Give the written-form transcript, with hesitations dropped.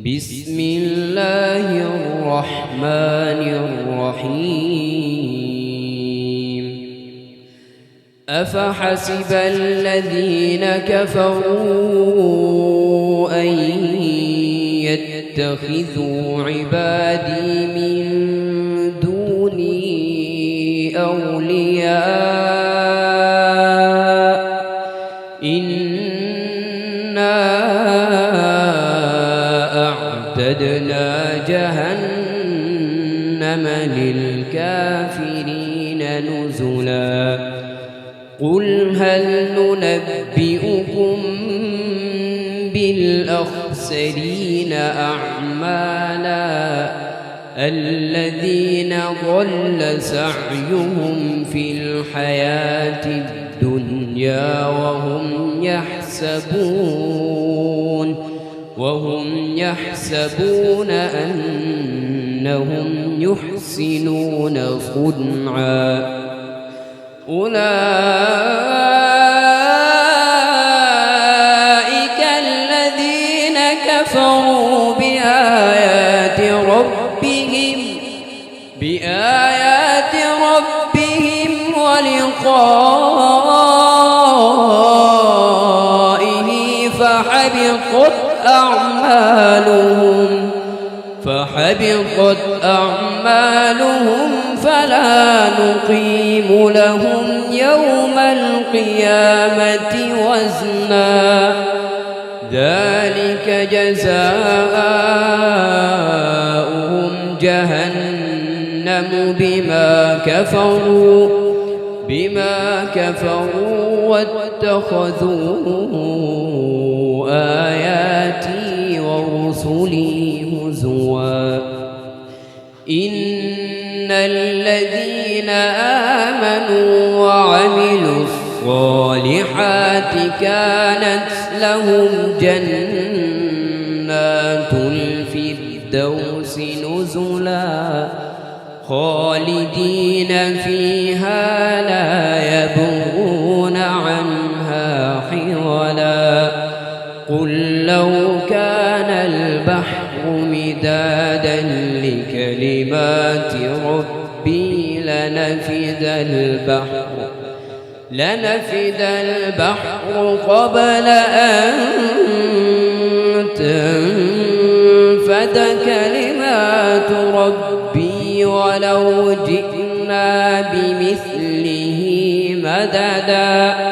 بسم الله الرحمن الرحيم أفحسب الذين كفروا أن يتخذوا عبادي من دوني أولياء إنا أعتدنا جهنم للكافرين نزلا قل هل ننبئكم بالأخسرين أعمالا الذين ضل سعيهم في الحياة الدنيا وهم يحسبون أنهم يحسنون صنعا أولئك الذين كفروا بآيات ربهم ولقائه فحبطت أعمالهم فلا نقيم لهم يوم القيامة وزنا ذلك جزاؤهم جهنم بما كفروا واتخذوا آياتي ورسلي هزوا إن الذين آمنوا وعملوا الصالحات كانت لهم جنات الفردوس نزلا خالدين فيها لا يبغون عنها حولا قل لو كان البحر مدادا لكلمات ربي لنفد البحر قبل أن تنفد كلمات ربي ولو جئنا بمثله مددا